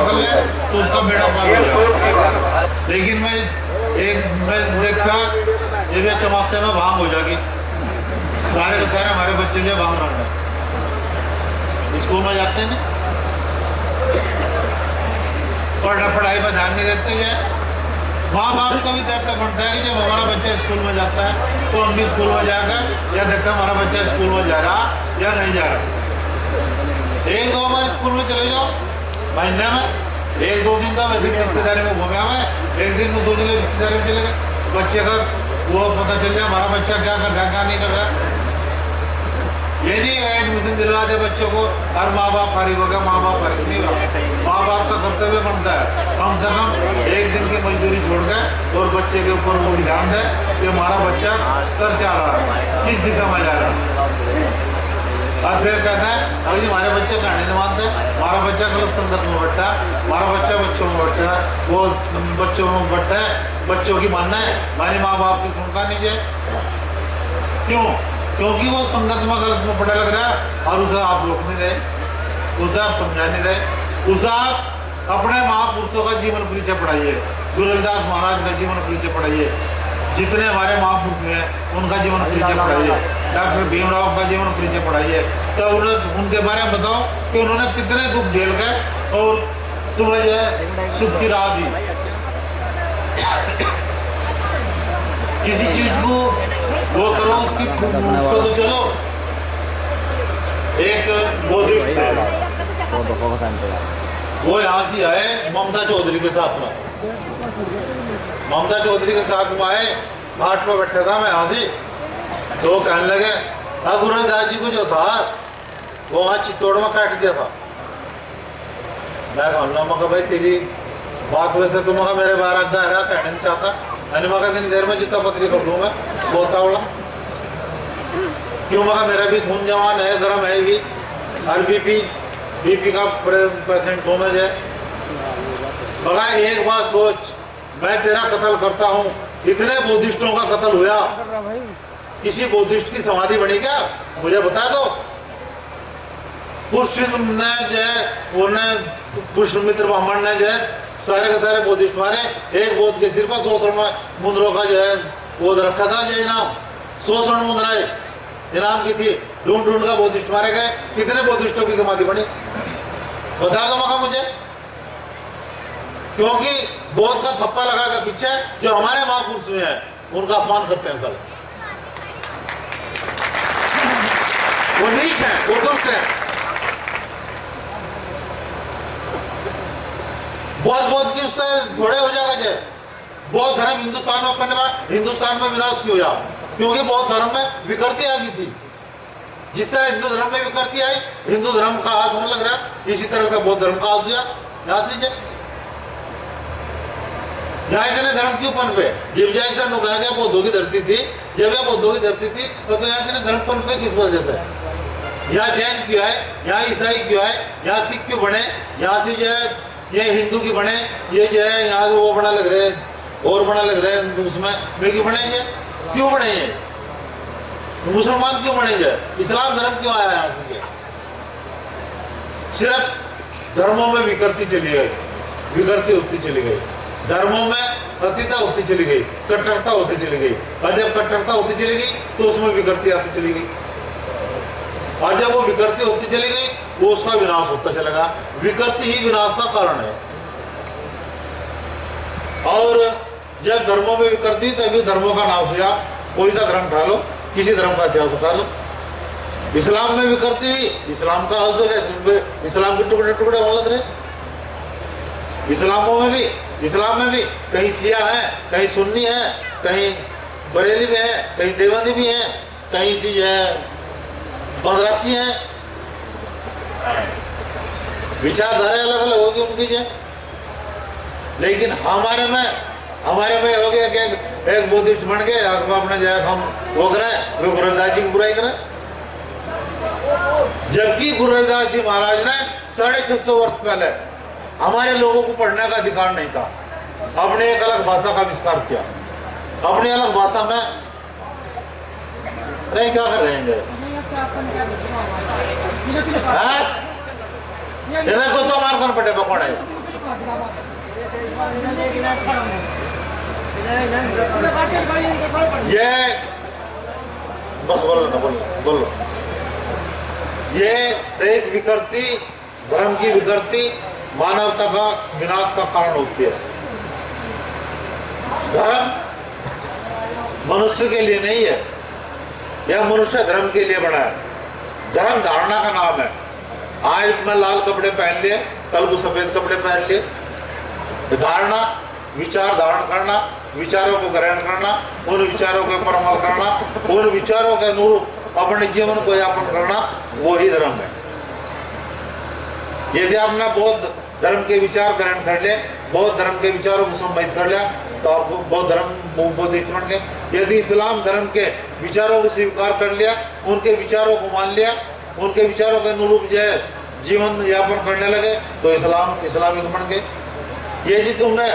कर ले तो उसका बेड़ा पार हो जाएगा। लेकिन मैं देखा ये चमासे में भांग हो जाएगी, सारे के सारे हमारे बच्चे जो भांग रहा है, स्कूल में जाते हैं पढ़ाई पर ध्यान नहीं देते हैं। माँ बाप का भी दायित्व बनता है कि जब हमारा बच्चा स्कूल में जाता है तो हम भी स्कूल में जाकर या देखा हमारा बच्चा स्कूल में जा रहा या नहीं जा रहा। एक दो बार स्कूल में चले जाओ महीने में, एक दो दिन का वैसे रिश्तेदारी में घूमे हुए, एक दिन में 2 दिन रिश्तेदारी में चले गए, बच्चे का वो पता चल जाए हमारा बच्चा क्या कर रहा है क्या नहीं कर रहा है। ये नहीं है एडमिशन दिलवा दे बच्चों को और माँ बाप फारिग हो गया, माँ बाप फारिग नहीं हुआ। माँ बाप का कर्तव्य बनता है कम से कम एक दिन की मजदूरी छोड़ गए और बच्चे के ऊपर वो ध्यान दे कि हमारा बच्चा कर क्या रहा है, किस दिशा में जा रहा है। और फिर कहता है अगर हमारे बच्चे कहानी नहीं मानते, हमारा बच्चा गलत संगत में बैठा, हमारा बच्चा बच्चों में बैठा, वो बच्चों में बैठा है, बच्चों की मानना है, हमारे माँ बाप की सुनता नहीं है। क्यों? क्योंकि वो संगत में गलत में पड़ा लग रहा है और उसे आप रोक नहीं रहे, उसे आप समझा नहीं रहे, उसे आप अपने महापुरुषों का जीवन परिचय पढ़ाइए, गुरु रविदास महाराज का जीवन परिचय पढ़ाइए, जितने हमारे महापुरुष हैं उनका जीवन परिचय पढ़ाइए, डॉक्टर भीमराव का जीवन परिचय पढ़ाइए, तो उनके बारे में बताओ कि उन्होंने कितने दुख झेल गए और तुम्हें जो है सुख की राह दी। किसी चीज को वो करो उसकी तो चलो। एक वो यहाँ से आए ममता चौधरी के साथ में, ममता चौधरी के साथ में आए, घाट पर बैठा था मैं यहाँ से, तो कहने लगे गुरु रविदास जी को जो था वो वहाँ चित्तौड़ में काट दिया था। मैं कहूँगा भाई तेरी बात वैसे तुम मेरे बारे गहरा कहना नहीं चाहता, मका दिन देर में जितना पत्री कर दूंगा बोलता बोला क्यों, मका मेरा भी खून जवान है, गर्म है भी, और बीपी का पेशेंट हूँ मैं। मगा एक बात सोच, मैं तेरा कत्ल करता हूँ, इतने बुद्धिस्टों का कत्ल हुआ, किसी बुद्धिस्ट की समाधि बनी क्या मुझे बता दो। पुष्यमित्र ब्राह्मण ने जो है सारे के सारे बौद्धिस्ट मारे, एक बौद्ध के सिर पर 100 मुद्रों का जो है वो रखा था जो इनाम, 100 मुद्राएं इनाम की थी, ढूंढ ढूंढ का बौद्धिस्ट मारे गए, कितने बौद्धिस्टों की समाधि बनी बता दो मका मुझे। क्योंकि बौद्ध का थप्पा लगा के पीछे जो हमारे महापुरुष हैं उनका अपमान करते हैं, सब वो नीच है, वो दुष्ट है। बौद्ध की उससे थोड़े हो जाएगा जय, बौद्ध धर्म हिंदुस्तान में अपने हिंदुस्तान में विनाश क्यों हुआ? क्योंकि बौद्ध धर्म में विकृति आ गई थी। जिस तरह हिंदू धर्म में विकृति आई, हिंदू धर्म का हाथ होने लग रहा, इसी तरह से बौद्ध धर्म का हाथ हुआ। याद लीजिए यहाँ इतने धर्म क्यों पन पे, जब जय से कहा गया बौद्धों की धरती थी, जब यह बौद्धों की धरती थी तो यहाँ इतने धर्म पन पे किस वजह से? यहाँ जैन क्यों है, यहाँ ईसाई क्यों है, यहाँ सिख क्यों बने, यहाँ से जो है ये हिंदू की बने, ये जो है यहाँ से वो बना लग रहे हैं और बना लग रहे हैं, उसमें वे क्यों बने ये, क्यों बने ये? मुसलमान क्यों बने ये? इस्लाम धर्म क्यों आया यहाँ से? सिर्फ धर्मों में विकृति चली गई, विकृति होती चली गई, धर्मों में अतिता होती चली गई, कट्टरता होती चली गई, और जब कट्टरता होती चली गई तो उसमें विकृति आती चली गई, और जब वो विकृति होती चली गई वो उसका विनाश होता चलेगा। विकृति ही विनाश का कारण है। और जब धर्मों में विकृति तभी धर्मों का नाश हुआ। कोई सा धर्म उठा लो, किसी धर्म का इतिहास उठा लो, इस्लाम में विकृति हुई, इस्लाम का हज है, इस्लाम के टुकड़े टुकड़े होने लग रहे। इस्लाम में भी कहीं शिया है, कहीं सुन्नी है, कहीं बरेली में है, कहीं देवबंदी भी है, कहीं सी जो है मदरसी है, विचारधारा अलग अलग होगी उनकी जो। लेकिन हमारे में हो गया कि एक बुद्धिस्ट बन गए, अपने जो है हम वो करें, वो गुरु रविदास जी की बुराई करें, जबकि गुरु रविदास जी महाराज ने 650 वर्ष पहले हमारे लोगों को पढ़ने का अधिकार नहीं था, अपने एक अलग भाषा का विस्तार किया, अपनी अलग भाषा में नहीं क्या कर रहे हैं को तो मार कर पटे पकौड़े ये बस बोलो ये एक विकृति, धर्म की विकृति मानवता का विनाश का कारण होती है। धर्म मनुष्य के लिए नहीं है, यह मनुष्य धर्म के लिए बना है। धर्म धारणा का नाम है। आज मैं लाल कपड़े पहन लिए, कल को सफेद कपड़े पहन लिए। धारणा विचार धारण करना, विचारों को ग्रहण करना, उन विचारों के ऊपर अमल करना, उन विचारों के अनुरूप अपने जीवन को यापन करना, वो ही धर्म है। यदि आपने बौद्ध धर्म के विचार ग्रहण कर ले, बौद्ध धर्म के विचारों को सम्मिलित कर लिया, तो आप बौद्ध धर्म बौद्धिस्ट बन गए। यदि इस्लाम धर्म के विचारों को स्वीकार कर लिया, उनके विचारों को मान लिया, उनके विचारों के अनुरूप जो है जीवन यापन करने लगे, तो इस्लामिक बन गए। यदि तुमने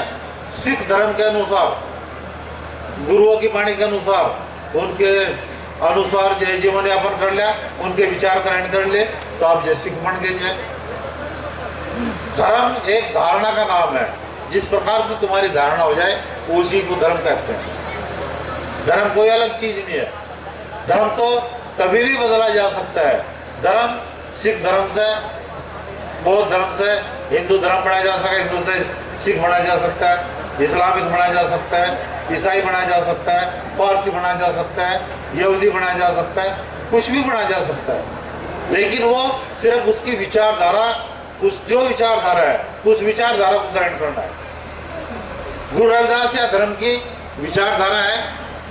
सिख धर्म के अनुसार, गुरुओं की वाणी के अनुसार, उनके अनुसार जो जीवन यापन कर लिया, उनके विचार ग्रहण कर ले, तो आप जो सिख बन गए। जो धर्म एक धारणा का नाम है। जिस प्रकार की तुम्हारी धारणा हो जाए उसी को धर्म कहते हैं। धर्म कोई अलग चीज नहीं है। धर्म तो कभी भी बदला जा सकता है। धर्म सिख धर्म से, बौद्ध धर्म से हिंदू धर्म बनाया जा सकता है, हिंदू से सिख बनाया जा सकता है, इस्लामिक बनाया जा सकता है, ईसाई बनाया जा सकता है, पारसी बनाया जा सकता है, यहूदी बनाया जा सकता है, कुछ भी बनाया जा सकता है। लेकिन वो सिर्फ उसकी विचारधारा, उस जो विचारधारा है उस विचारधारा को ग्रहण करना है। गुरु रविदास या धर्म की विचारधारा है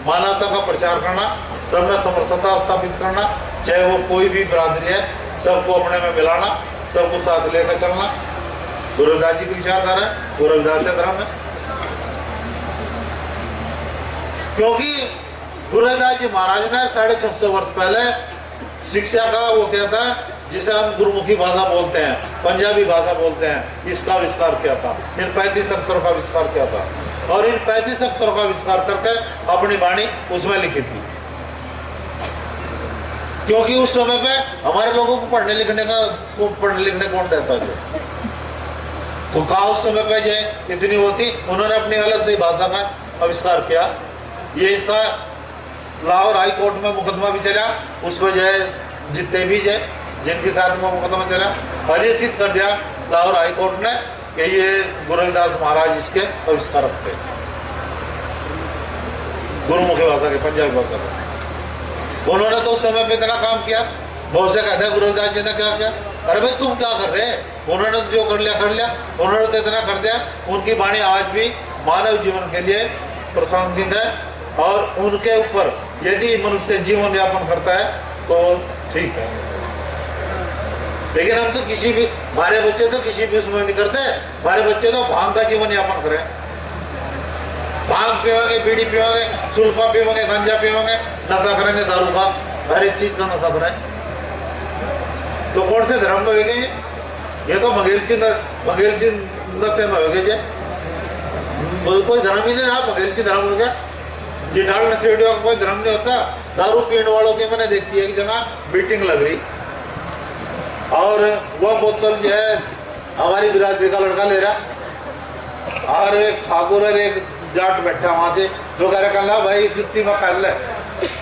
मानवता का प्रचार करना, सब में समरसता स्थापित करना, चाहे वो कोई भी बिरादरी है, सबको अपने में मिलाना, सबको साथ लेकर चलना। गुरु रविदास जी की विचारधारा है, गुरु रविदास का धर्म है। क्योंकि गुरु रविदास जी महाराज ने 650 वर्ष पहले शिक्षा का वो क्या था, जिसे हम गुरुमुखी भाषा बोलते हैं, पंजाबी भाषा बोलते हैं, इसका आविष्कार किया था। इन 35 अक्षरों का आविष्कार किया था और इन 35 अक्षरों का आविष्कार करके अपनी वाणी उसमें लिखी थी। क्योंकि उस समय पे हमारे लोगों को पढ़ने लिखने कौन देता जो, तो कहा उस समय पे जो इतनी होती, उन्होंने अपनी अलग सी भाषा का आविष्कार किया। ये इसका लाहौर हाई कोर्ट में मुकदमा भी चला, उस पर जो है जितने भी जो जिनके साथ में मुकदमा चला, अधिसित कर दिया लाहौर हाई कोर्ट ने कि ये गुरु रविदास महाराज इसके आविष्कारक थे, गुरुमुखी भाषा के, पंजाबी भाषा के। उन्होंने तो उस समय पे इतना काम किया। बहुत से कहते हैं गुरु रविदास जी ने क्या किया, अरे भाई तुम क्या कर रहे हैं, उन्होंने तो जो कर लिया, उन्होंने तो इतना कर दिया। उनकी वाणी आज भी मानव जीवन के लिए प्रासंगिक है और उनके ऊपर यदि मनुष्य जीवन यापन करता है तो ठीक है। लेकिन हम तो किसी भी, हमारे बच्चे तो किसी भी उसमें नहीं करते। हमारे बच्चे तो भांग का जीवन यापन करें, भांग पीवेंगे, बीड़ी पीवेंगे, सुल्फा पीवेंगे, गांजा पीवेंगे, नशा करेंगे, दारू का, हर एक चीज का नशा करें। तो कौन से धर्म में हो गए ये? तो मंगेलची नशे में हो गए। कोई धर्म ही नहीं रहा, मंगेलची धर्म हो गया। जिठाल नशेड़ियों का कोई धर्म नहीं होता। दारू पीने वालों की मैंने देखी है एक जगह मीटिंग लग रही और वह बोतल जो है हमारी बिरादरी का लड़का ले रहा और एक ठाकुर और एक जाट बैठा वहां से, जो कह रहे कहना भाई जुत्ती में कर ले,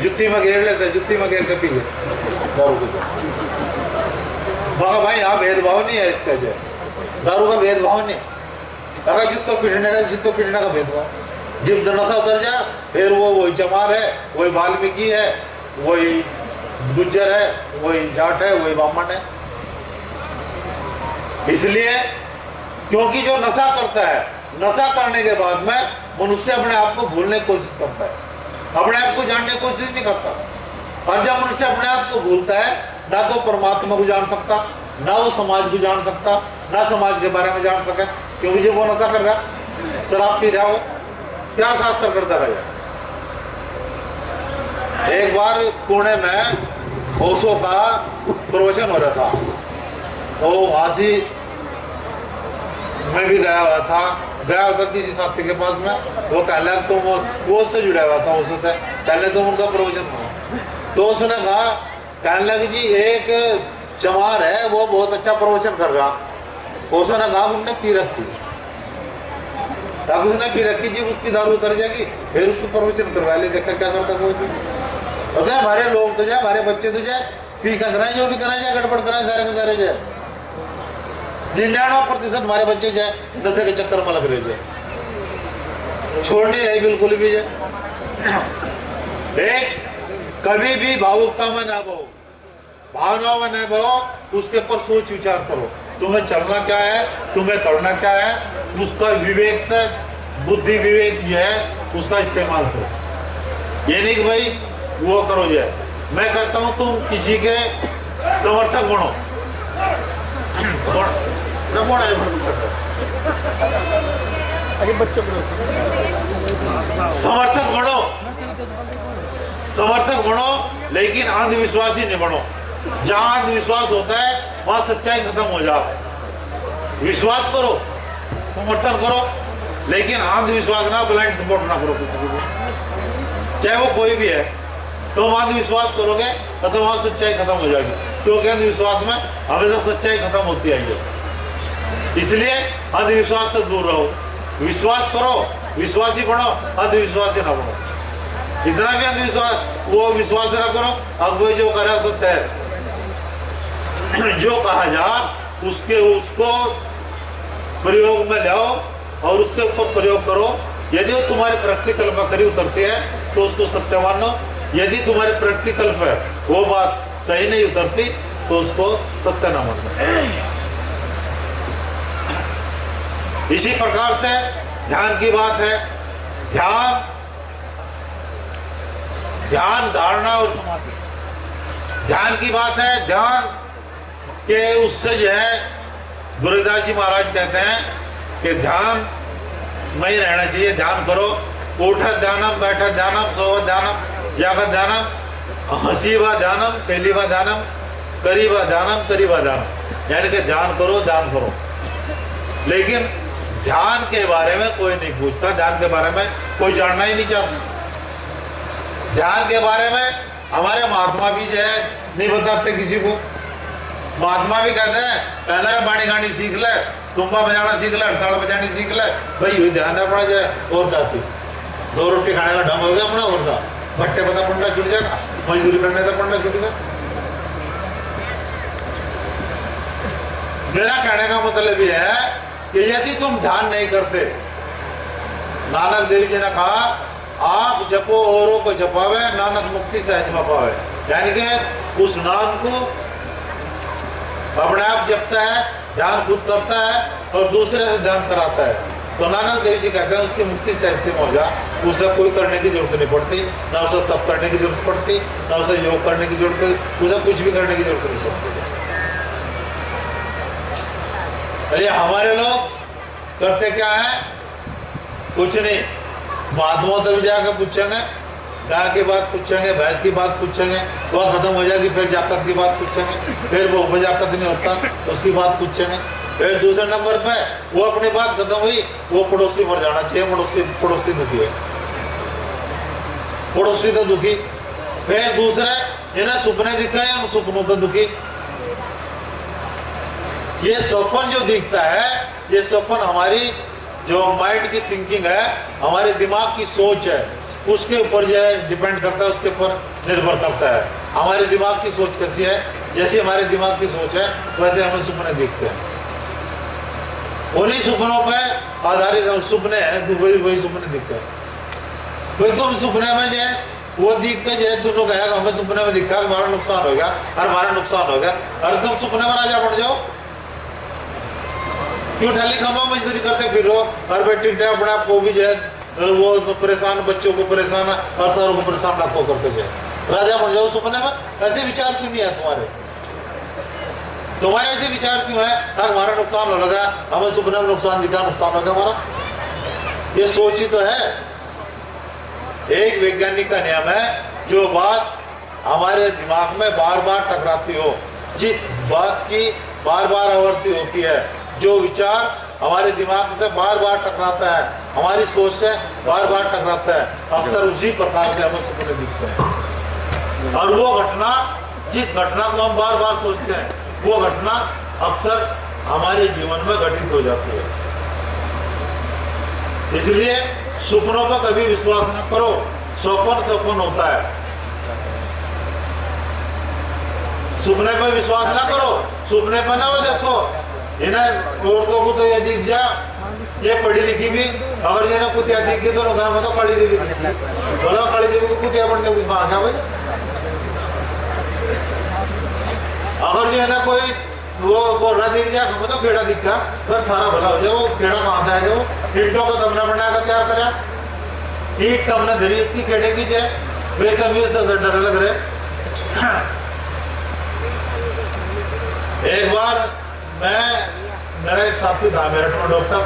जुत्ती में घेर लेते, जुत्ती में घेर के पी ले दारू को। भाई यहाँ भेदभाव नहीं है इसका, जो दारू का भेदभाव नहीं, अगर जितो पीटने का भेदभाव। जब नशा उतर जा फिर वो वही चमार है, वही वाल्मीकि है, वही गुज्जर है, वही जाट है, वही ब्राह्मण है। इसलिए क्योंकि जो नशा करता है, नशा करने के बाद में मनुष्य अपने आप को भूलने की कोशिश करता है, अपने आप को जानने की कोशिश नहीं करता। और जब मनुष्य अपने आप को भूलता है, ना तो परमात्मा को जान सकता, ना वो समाज को जान सकता, ना समाज के बारे में जान सके। क्योंकि जब वो नशा कर रहा, शराब पी रहा, हो क्या शास्त्र करता रहा। एक बार पुणे में ओशो का प्रवचन हो रहा था, तो वासी मैं भी गया हुआ था किसी साथी के पास में। वो कहला तो वो उससे जुड़ा हुआ था, ओशो से पहले तो उनका प्रवचन था। तो उसने कहा, कहने लगे जी एक चमार है, वो बहुत अच्छा प्रवचन कर रहा। ओशो ने कहा उनने पी रखी। अब उसने पी रखी जी, उसकी दारू उतर जाएगी, फिर उसको प्रवचन करवा ले, देखा क्या करता कोई जी। पता है हमारे लोग तो जाए, हमारे बच्चे तो जाए, पी का कराए, जो भी कराए जाए, गड़बड़ कराए, सारे के सारे जाए। 99% हमारे बच्चे जाए नशे के चक्कर में लग रहे जाए, छोड़ नहीं रहे बिल्कुल भी जाए। एक कभी भी भावुकता में ना बहो, भावनाओं में न बहो, उसके ऊपर सोच विचार करो, तुम्हें चलना क्या है, तुम्हें करना क्या है, उसका विवेक से, बुद्धि विवेक जो है उसका इस्तेमाल करो। ये नहीं कि भाई वो करो जो है। मैं कहता हूं तुम किसी के समर्थक बनो, समर्थक बनो, लेकिन अंधविश्वासी नहीं बनो। जहां अंधविश्वास होता है वहां सच्चाई खत्म हो जाए। विश्वास करो, समर्थन करो, लेकिन अंधविश्वास ना, ब्लाइंड सपोर्ट ना करो कुछ भी, चाहे वो कोई भी है। तो अंधविश्वास करोगे तो वहां सच्चाई खत्म हो जाएगी, क्योंकि अंधविश्वास में हमेशा सच्चाई खत्म होती आई है। इसलिए अंधविश्वास से दूर रहो, विश्वास करो, विश्वासी बनो, अंधविश्वासी ना बनो। इतना भी अंधविश्वास वो विश्वास ना करो अब वो जो करा सत्य है, जो कहा जा उसको प्रयोग में लाओ और उसके ऊपर प्रयोग करो। यदि वो तुम्हारे प्रैक्टिकल में खरी उतरती है तो उसको सत्य मानो, यदि तुम्हारे प्रैक्टिकल में वो बात सही नहीं उतरती तो उसको सत्य न मानो। इसी प्रकार से ध्यान की बात है। ध्यान धारणा और समाधि, ध्यान की बात है। ध्यान के उससे जो है गुरुदास जी महाराज कहते हैं कि ध्यान में ही रहना चाहिए। ध्यान करो, उठा ध्यानम, बैठा ध्यानम, सोवा ध्यानम, जागा ध्यानम, हंसी व ध्यानम, खेली व ध्यानम, करी व ध्यानम, करी व ध्यानम। यानी कि ध्यान करो, ध्यान करो। लेकिन ध्यान के बारे में कोई नहीं पूछता, ध्यान के बारे में कोई जानना ही नहीं चाहता। ध्यान के बारे में हमारे महात्मा भी जो है नहीं बताते किसी को। महात्मा भी कहते हैं पहले बाणी गानी सीख ले, तुम्बा बजाना सीख ले, हड़ताल बजानी सीख ले, भाई यही ध्यान है अपना जाए। और काफी 2 रोटी खाने का ढंग हो गया अपना, और का भट्टे पता पंडा छूट जाएगा, मजदूरी करने का पंडा छूटेगा। मेरा कहने का मतलब ये है कि यदि तुम ध्यान नहीं करते, नानक देव जी ने कहा आप जपो औरों को जपावे, नानक मुक्ति सहज में पावे। यानी कि उस नाम को अपने आप जपता है, ध्यान खुद करता है और दूसरे से ध्यान कराता है, तो नानक देव जी कहते हैं उसकी मुक्ति सहज से हो जा। उसे कोई करने की जरूरत नहीं पड़ती, ना उसे तप करने की जरूरत पड़ती, ना उसे योग करने की जरूरत पड़ती, उसे कुछ भी करने की जरूरत नहीं पड़ती। अरे हमारे लोग करते क्या है, कुछ नहीं। महात्मा तो भी जाकर पूछेंगे, गाय की बात पूछेंगे, भैंस की बात पूछेंगे, वह खत्म हो जाएगी, फिर जाकत की बात पूछेंगे, फिर वो जाकत नहीं होता उसकी बात पूछेंगे, फिर दूसरे नंबर पे वो अपनी बात खत्म हुई, वो पड़ोसी मर जाना चाहिए, पड़ोसी दुखी है, पड़ोसी तो दुखी। फिर दूसरे इन्हें सपने दिखाए, उन सपनों तो दुखी। ये सपन जो दिखता है, ये सपन हमारी जो माइंड की थिंकिंग है, हमारे दिमाग की सोच है, उसके ऊपर जो है डिपेंड करता है, उसके ऊपर निर्भर करता है। हमारे दिमाग की सोच कैसी है, जैसे हमारे दिमाग की सोच है वैसे हमें सपने दिखते हैं। उन्हीं सपनों पर आधारित सपने हैं, तो वही सपने दिखते हैं। तो तुम सपने में जो है वो दिख के जो है दोनों कहेगा हमें सपने में दिखा, हमारा नुकसान हो गया और हमारा नुकसान हो गया। अरे तुम सपने में राजा बन जाओ, क्यों ठाली खंभा मजदूरी करते फिर रहो, और बेटी अपने आप को भी जो है वो परेशान, बच्चों को परेशान और सारों को परेशान रखो करते जाए, राजा बन जाओ सपने में। ऐसे विचार क्यों नहीं है तुम्हारे ऐसे विचार क्यों है? हमारा नुकसान हो लगा, हमें सपने में नुकसान दिखा, नुकसान हो गया हमारा। ये सोच ही तो है। एक वैज्ञानिक का नियम है, जो बात हमारे दिमाग में बार बार टकराती हो, जिस बात की बार बार आवृत्ति होती है, जो विचार हमारे दिमाग से बार बार टकराता है, हमारी सोच से बार बार टकराता है, अक्सर उसी प्रकार से हमें सपने दिखते हैं। और वो घटना, जिस घटना को हम बार बार सोचते हैं, वो घटना अक्सर हमारे जीवन में घटित हो जाती है। इसलिए सपनों पर कभी विश्वास न करो, स्वप्न होता है। सपने पर विश्वास ना करो, सपने पर ना वो देखो। इन्हें औरतों को तो ये दिख जा, ये पढ़ी लिखी भी, अगर ये ना कुतिया दिख गई तो लोग तो काली देवी बोला, काली देवी को कुतिया बनने को कहा क्या भाई। अगर ये ना कोई वो गोरा दिख जाए तो पेड़ा दिख गया, फिर थारा भला हो जाए। वो पेड़ा कहाँ था वो ईंटों का दमना बनाया था, क्या करा ईंट तमने धरी इसकी केड़े की जाए, बेतमीज से डर लग रहे। एक बार मेरा एक साथी था मेरठ में डॉक्टर,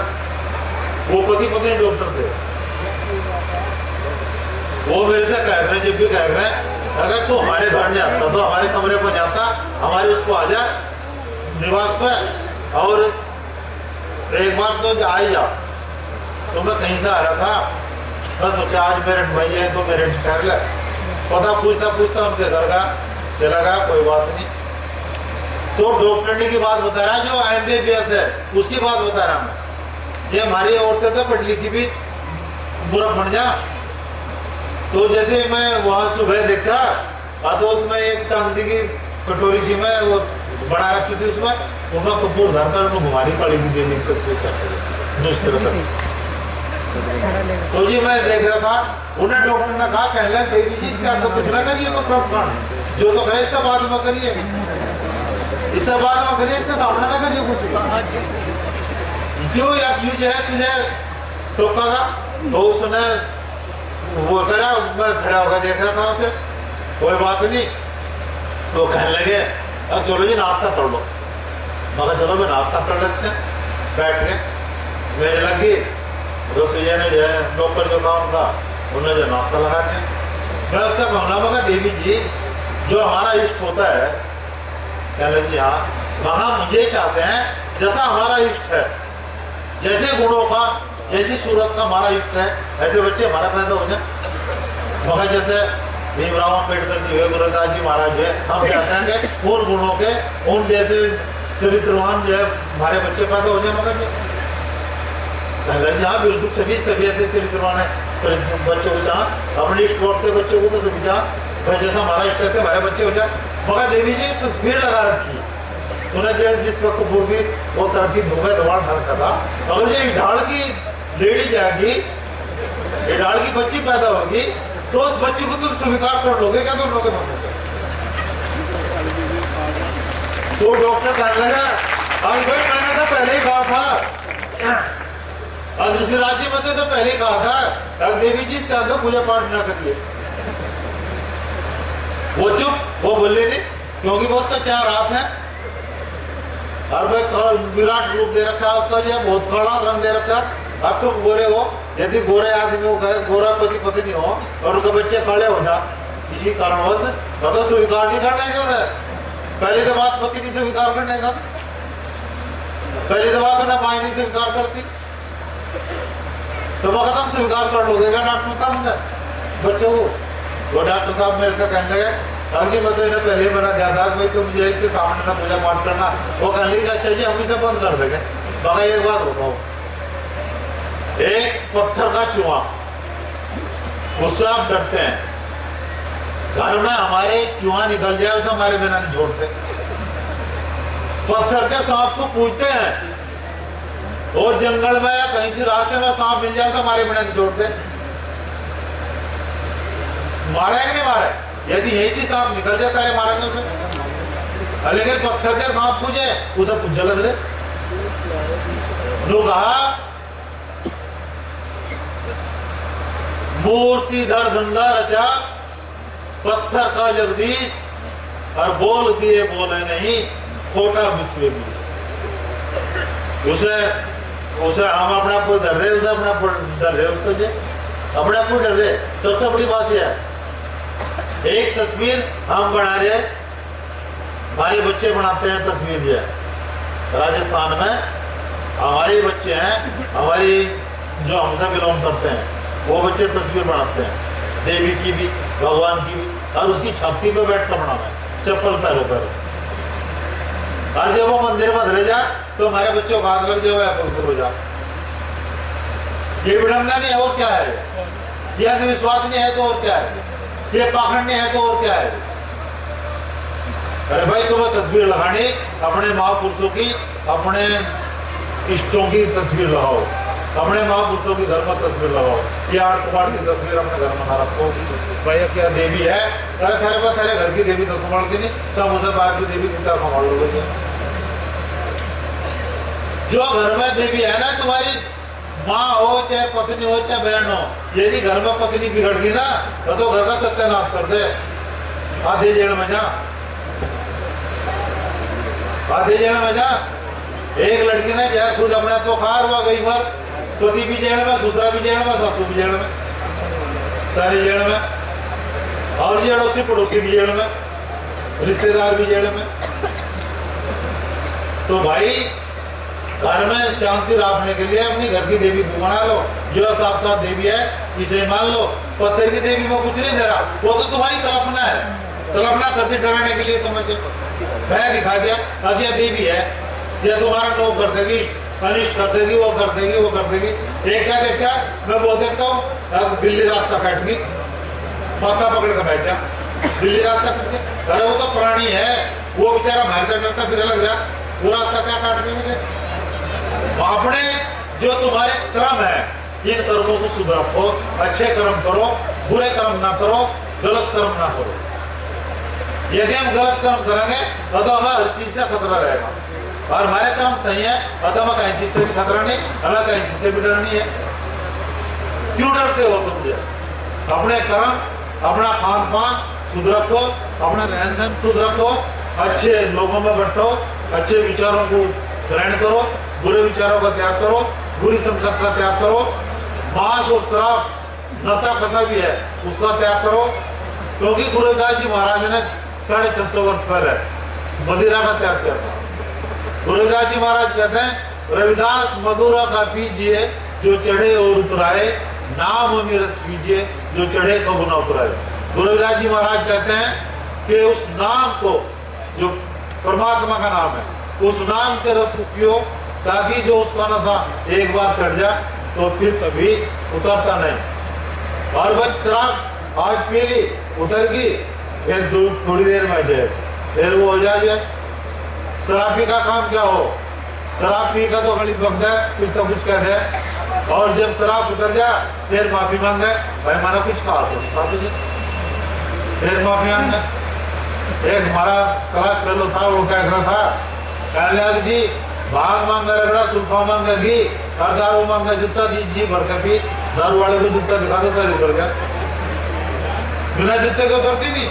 वो पति पत्नी डॉक्टर थे। वो मेरे से कह रहे, जब भी कह रहे अगर तू हमारे घर नहीं आता तो हमारे कमरे पर जाता, हमारे उसको आ जा निवास पे, और एक बार तो आ ही जा। तो मैं कहीं से आ रहा था, बस सोचा आज मेरठ भाई है तो मेरठ ठहर ले। पता पूछता उनके घर का चला गया, कोई बात नहीं। तो डॉक्टर की बात बता रहा, जो MBBS है उसकी बात बता रहा मैं। ये हमारी औरतें तो पढ़ लिखी भी बुरा बन जा। तो जैसे मैं वहां सुबह देखा तो उसमें एक चांदी की कटोरी सी में वो बना रखी थी, उसमें उन्होंने कपूर धरकर उन्होंने घुमारी काली भी देने तो जी मैं देख रहा था, उन्हें डॉक्टर ने कहा कहला देवी जी इसका आपको कुछ ना करिए, तो प्रॉब्लम जो तो करे इसका बाद में करिए, इससे बाद में करिए, इसका सामना ना करिए कुछ। क्यों या क्यों जो है तुझे टोका था? तो उसने वो करा, मैं खड़ा होकर देख रहा था उसे, कोई बात नहीं। तो कहने लगे अब चलो जी नाश्ता कर लो। मगर चलो मैं नाश्ता कर लेते हैं, बैठ गए। मेज लगी, रसोईया ने जो है डॉक्टर जो काम था उन्होंने जो नाश्ता लगा दिया। मैं उसका कहना मगर देवी जी जो हमारा इष्ट होता है, कहने लगी हाँ, वहाँ मुझे चाहते हैं जैसा हमारा इष्ट है, जैसे गुणों का जैसी सूरत का हमारा इष्ट है ऐसे बच्चे हमारा पैदा हो जाए। मगर जैसे भीमराव अम्बेडकर जी हुए, गुरुदास जी महाराज है, हम क्या चाहेंगे उन गुणों के, उन जैसे चरित्रवान जो है हमारे बच्चे पैदा हो जाए। मगर हाँ बिल्कुल सभी ऐसे चरित्रवान है बच्चों को चाह, अपने इष्ट के बच्चों को तो सभी चाह जैसा हमारा इष्ट है हमारे बच्चे हो जाए। मगर देवी जी तस्वीर लगा रखी, उन्हें जो जिस पर कपूर की वो करती धुआं धुआं ढलता था। अगर ये ढाल की लेडी जाएगी, ढाल की बच्ची पैदा होगी, तो उस बच्ची को तुम स्वीकार कर लोगे क्या? तुम लोग तो डॉक्टर कहने लगा अरे भाई मैंने तो पहले ही कहा था, और ऋषिराज जी मैंने तो पहले ही कहा था देवी जी इसका तो पूजा पाठ ना करिए। वो चुप, वो बोल रही थी क्योंकि वो उसका 4 हाथ है और भाई विराट रूप दे रखा है उसका, जो बहुत काला रंग दे रखा। अब तुम गोरे हो, यदि गोरे आदमी हो गए, गोरा पति पत्नी हो और उनके बच्चे काले हो जा किसी कारणवश, तो स्वीकार नहीं करने का। पहली तो बात पति नहीं स्वीकार करने का, पहली तो बात ना माई नहीं स्वीकार करती, तो मगर तुम स्वीकार कर लोगे क्या डॉक्टर साहब ने बच्चों को? वो डॉक्टर साहब मेरे से कहने लगे अभी मैं तो इन्हें पहले ही बना गया था भाई तुम जो इसके सामने ना पूजा पाठ करना। वो कहने लगे अच्छा जी हम इसे बंद कर देंगे। मगर एक बात बताओ, एक पत्थर का चूहा, उससे आप डरते हैं, घर में हमारे चूहा निकल जाए उसे हमारे बिना नहीं छोड़ते। पत्थर के सांप को पूछते हैं, और जंगल में या कहीं से रास्ते में सांप मिल जाए तो हमारे बिना नहीं छोड़ते। मारे कि नहीं मारे? यदि यही से सांप निकल जाए सारे मारेंगे उसे। लेकिन पत्थर के सांप पूछे उसे कुछ लग रहे। लोग कहा मूर्तिधर गंगा रचा पत्थर का जगदीश, और बोल दिए बोले नहीं खोटा विश्व उसे उसे हम अपने आप को डर रहे, उसे अपने आप को डर रहे, उसको जो अपने आप को डर रहे। सबसे बड़ी बात यह है एक तस्वीर हम बना रहे, हमारे बच्चे बनाते हैं तस्वीर जो है राजस्थान में हमारे बच्चे हैं, हमारी जो हमसे बिलोंग करते हैं वो बच्चे तस्वीर बनाते हैं देवी की भी भगवान की भी, और उसकी छाती पे बैठ कर बनाना है चप्पल पैरों पैरों। और जब वो मंदिर में धरे जाए तो हमारे बच्चों का हाथ लग जाए हो जा। ये विडंबना नहीं है और क्या है? ये अंधविश्वास नहीं है तो और क्या है? ये पाखंड नहीं है तो और क्या है? अरे भाई तुम्हें तस्वीर लगानी अपने महापुरुषों की, अपने इष्टों की तस्वीर लगाओ, अपने महापुरुषों की घर में तस्वीर लगाओ। ये आठ कुमार की तस्वीर अपने घर में ना रखो। भैया क्या देवी है? अरे सारे पास सारे घर की देवी तो संभालती नहीं, तब उधर बाहर की देवी क्या संभाल लोगे? जो घर में देवी है ना, तुम्हारी माँ हो चाहे पत्नी हो चाहे बहन हो, यदि घर में पत्नी बिगड़ गई ना तो घर का सत्यानाश कर दे। आधे जेल में जा, आधे जेल में जा। एक लड़की ने जहर खुद अपने आप को खा हुआ गई बार, पति भी जेल में, दूसरा भी जेल में, सासू भी जेल में, सारी जेल में, और ये अड़ोसी पड़ोसी भी जेल में, रिश्तेदार भी जेल में। तो भाई घर में शांति रखने के लिए अपनी घर की देवी को बना लो, जो साक्षात देवी है इसे मान लो। पत्थर की देवी में कुछ नहीं दे रहा, वो तो तुम्हारी कल्पना है। कल्पना करके डराने के लिए तुम्हें मैं दिखा दिया अज्ञा देवी है, ये तुम्हारा नो कर देगी, अनिष्ट कर देगी, वो कर देगी, वो कर देगी। एक क्या देखा मैं बोल देता हूँ, बिल्ली रास्ता काट गई, माथा पकड़ कर बैठ जा, बिल्ली रास्ता काट गई। अरे वो तो प्राणी है, वो बेचारा बाहर का डरता फिर लग रहा, वो रास्ता क्या काट गई मुझे? अपने जो तुम्हारे कर्म है, इन कर्मों को सुधारो, अच्छे कर्म करो, बुरे कर्म ना करो, गलत कर्म ना करो। यदि हम गलत कर्म करेंगे तो हमें हर चीज से खतरा रहेगा, और हमारे कर्म सही है तो हमें कहीं चीज से भी खतरा नहीं, हमें कहीं चीज से भी डर नहीं है। क्यों डरते हो तुम? अपने कर्म, अपना खान पान शुद्ध रखो, अपना रहन सहन शुद्ध रखो, अच्छे लोगों में बैठो, अच्छे विचारों को ग्रहण करो, बुरे विचारों का त्याग करो, बुरी संगत का त्याग करो, मांस और शराब नशा फसा भी है उसका त्याग करो। क्योंकि गुरुदास जी महाराज ने 650 वर्ष पहले मदिरा का त्याग किया था। गुरुदास जी महाराज कहते हैं, रविदास मधुरा का पीजिए जो चढ़े और उतराए, नाम अमृत पीजिए जो चढ़े कबू ना उतराए। गुरुदास जी महाराज कहते हैं कि उस नाम को, जो परमात्मा का नाम है, उस नाम के रस को पियो, ताकि जो उसका नशा एक बार चढ़ जाए तो फिर कभी उतरता नहीं। और बस शराब आज पी ली, उतर गई, फिर थोड़ी देर में जाए फिर वो हो जाए। शराबी का काम क्या हो? शराब पी का तो खाली बकता है, कुछ तो कुछ कह दे, और जब शराब उतर जाए फिर माफी मांगे, भाई मैंने कुछ कहा तो फिर माफी मांगे। एक हमारा क्लास फेलो था, वो क्या कर रहा था, कह जी भाग मांगा रगड़ा, सुल्फा मांगा घी, और दारू मांगा जूता, जी भर कर पी। दारू वाले को जूता दिखा दो, सही उतर गया, बिना जूते को उतरती नहीं।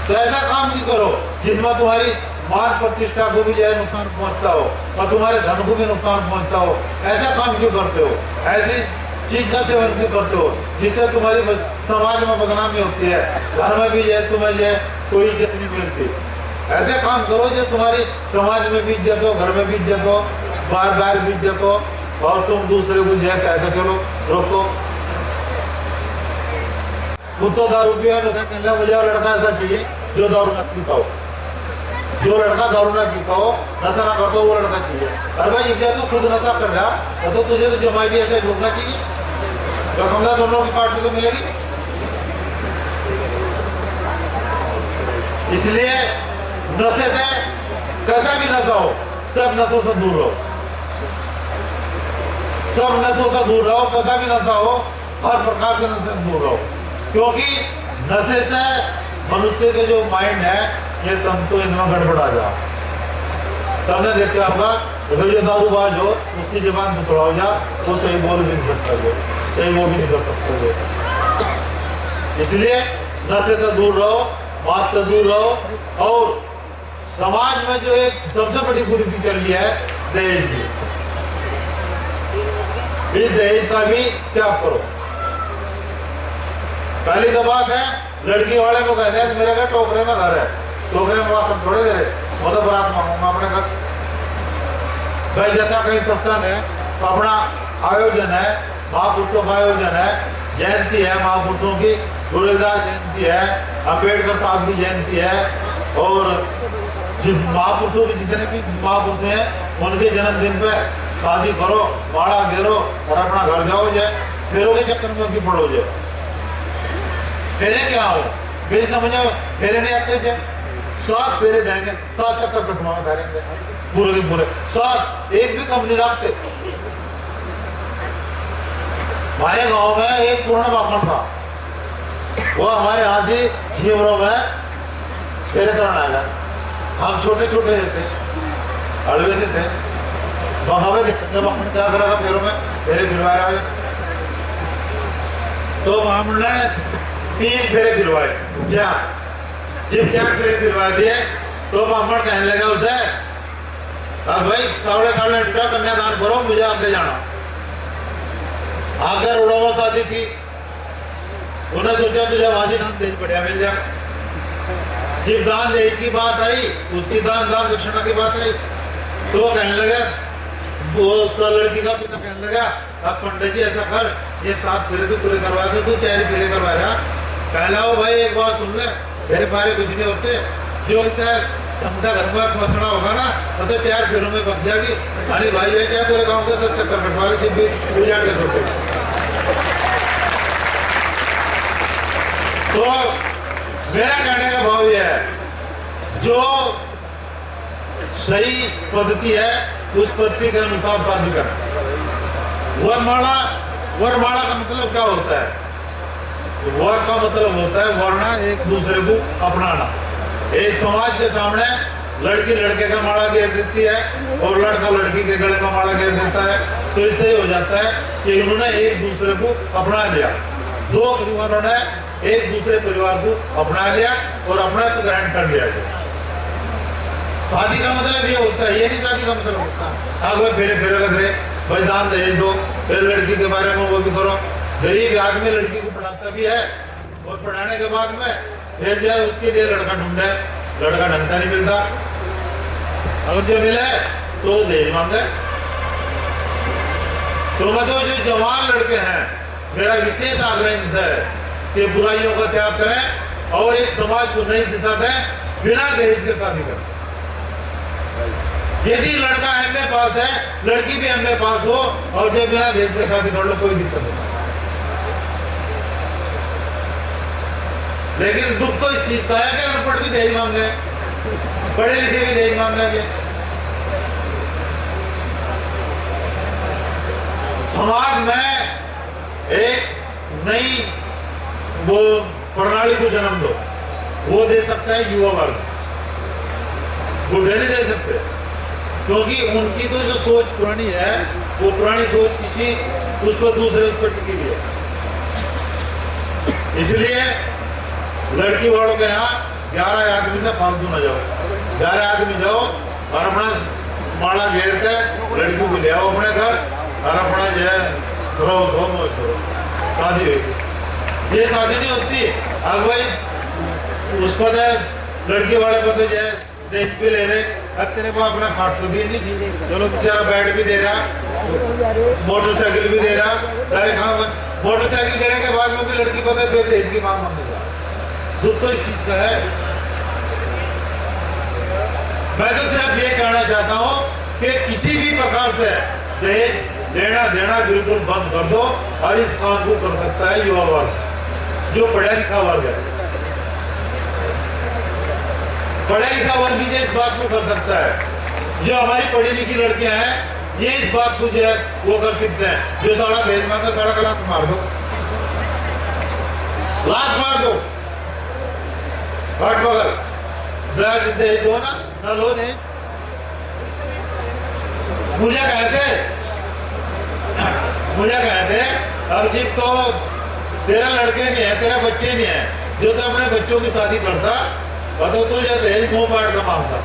तो ऐसा काम नहीं करो जिसमें तुम्हारी मान प्रतिष्ठा को भी जो है नुकसान पहुंचता हो और तुम्हारे धन को भी नुकसान पहुंचता हो। ऐसा काम क्यों करते हो? ऐसी चीज का सेवन क्यों करते हो जिससे तुम्हारी समाज में बदनामी होती है, घर में भी जो तुम्हें जो कोई इज्जत नहीं मिलती। ऐसे काम करो जो तुम्हारी समाज में भी इज्जत हो, घर में भी इज्जत हो, बार बार भी इज्जत हो, और तुम दूसरे को जो कहते चलो रोको। खुद तो दारू पिया, मुझे लड़का ऐसा चाहिए जो दारू न पीता हो, जो लड़का दारू ना पीता हो, नशा ना करता हो, वो लड़का चाहिए। अरे भाई जब तू खुद नशा कर रहा तो तुझे तो जमाई भी ऐसे ढूंढना चाहिए, रकमदार दोनों की पार्टी तो मिलेगी। इसलिए नशे से कैसा भी नशा हो, सब नशों से दूर रहो, सब नशों से दूर रहो, कैसा भी नशा हो, हर प्रकार के नशे से दूर रहो। क्योंकि नशे से मनुष्य के जो माइंड है ये तंतु इनमें गड़बड़ा जा। सबने देखा होगा, जो दारूबाज हो उसकी जबान टुकड़ा हो जा, वो सही बोल भी नहीं सकता, जो सही वो भी नहीं कर सकते। इसलिए नशे से दूर रहो, बात से दूर रहो। और समाज में जो एक सबसे बड़ी कुरीति चल रही है दहेज की, इस दहेज का भी त्याग करो। पहली तो बात है, लड़की वाले को कहते हैं कि मेरे घर टोकरे में घर है, टोकरे में वासन थोड़े दे, वो तो बरात मांगूंगा अपने घर। भाई जैसा कहीं सत्संग है, अपना आयोजन है, महापुरुषों का आयोजन है, जयंती है महापुरुषों की, गुरुदास जयंती है, अम्बेडकर साहब की जयंती है, और महापुरुषों के जितने भी महापुरुष हैं उनके जन्मदिन पे शादी करो, माड़ा घेरो और अपना घर जाओ जाए, फेरों के चक्कर में क्यों पड़ो जाए? फेरे क्या हो? मेरी समझ में फेरे नहीं आते जाए, 7 फेरे देंगे, 7 चक्कर कटवा करेंगे पूरे के पूरे, 7 एक भी कम नहीं रखते। हमारे गांव में एक पूर्ण ब्राह्मण था, वो हमारे यहाँ से शिवरों में फेरे कराने आया। हम छोटे छोटे थे, हड़वे थे, बहावे थे, जब ब्राह्मण क्या करा था फेरों में, फेरे गिरवाया। तो ब्राह्मण ने 3 फेरे गिरवाए, जब 4 फेरे गिरवा दिए तो ब्राह्मण कहने लगा उसे, अब भाई कावड़े कावड़े टूटा, कन्यादान करो, मुझे आगे जाना। आगे रोड़ों में शादी थी, उन्हें सोचा तुझे वाजी दान देज बढ़िया मिल जाए। जब दान देज की बात आई, उसकी दान दक्षिणा की बात आई, तो वो कहने लगा, वो उसका लड़की का पिता कहने लगा, अब पंडित जी ऐसा कर, ये 7 फेरे तो पूरे करवा दे, तू 4 फेरे करवा रहा। कहला वो भाई एक बात सुन ले, फेरे फारे कुछ नहीं होते, जो इसे हमदा घर में फंसना होगा ना, तो 4 फेरों में फंस जाएगी। अरे भाई ये क्या पूरे गांव के 10 चक्कर कटवा रही थी, उजाड़ के छोटे। तो मेरा कहने का भाव यह है, जो सही पद्धति है उस पद्धति के अनुसार शादी करना। वरमाला का मतलब क्या होता है? वर का मतलब होता है वरना, एक दूसरे को अपनाना। एक समाज के सामने लड़की लड़के का माला घेर देती है और लड़का लड़की के गले का माला घेर देता है, तो इससे हो जाता है कि इन्होंने एक दूसरे को अपना लिया। 2 परिवारों ने एक दूसरे परिवार को अपना लिया और अपना तो ग्रहण कर लिया गया। शादी का मतलब ये होता है, ये नहीं शादी का मतलब होता आगे फेरे फेरे लग रहे, भाई दान दहेज दो, फिर लड़की के बारे में वो भी करो। गरीब आदमी लड़की को पढ़ाता भी है और पढ़ाने के बाद में फिर जो है उसके लिए लड़का ढूंढे, लड़का ढंगता नहीं मिलता, अगर जो मिले तो दहेज मांगे। तो मतलब जो जवान लड़के हैं, मेरा विशेष आग्रह इनसे है कि बुराइयों का त्याग करें और एक समाज को नई दिशा दें, बिना दहेज के शादी करें। यदि लड़का एमए पास है, लड़की भी एमए पास हो और जो बिना दहेज के शादी कर लो, कोई दिक्कत नहीं। लेकिन दुख तो इस चीज का है कि अनपढ़ भी दहेज मांगे, पढ़े लिखे भी दहेज मांगेंगे। समाज में एक नई वो प्रणाली को जन्म दो, वो दे सकता है युवा वर्ग, बूढ़े नहीं दे सकते, क्योंकि उनकी तो जो सोच पुरानी है, वो पुरानी सोच किसी उस पर दूसरे उस पर टिकी हुई है। इसलिए लड़की वालों के यहाँ 11 आदमी से फालतू न जाओ, 11 आदमी जाओ और अपना माला घेर के लड़की को ले आओ अपने घर और अपना जो है शादी होगी। ये शादी नहीं होती, अब भाई उस पर लड़की वाले पर जो है देख भी ले रहे, अब तेरे को अपना खाट तो दिए नहीं, चलो बेचारा बैठ भी दे रहा, मोटरसाइकिल भी दे रहा, सारे काम। मोटरसाइकिल देने के बाद में भी लड़की को दहेज की मांग मांगेगा। दुख तो इस चीज का है। मैं तो सिर्फ ये कहना चाहता हूँ कि किसी भी प्रकार से दहेज लेना देना बिल्कुल बंद कर दो, और इस काम को कर सकता है युवा वर्ग, जो पढ़ा लिखा वर्ग है। पढ़ा लिखा वर्ग भी इस बात को कर सकता है। जो हमारी पढ़ी लिखी लड़कियां हैं, ये इस बात को जो है वो कर सकते हैं। जो सारा दहेज मांगा, सारा लात मार दो, लात मार दो, हट बगल दहेज दो ना, न लो दहेज। मुझे कहते अब जी तो तेरा लड़के नहीं है, तेरा बच्चे नहीं है, जो तो अपने बच्चों की शादी करता, बताओ तो या दहेज मुंह पाट का मांगता।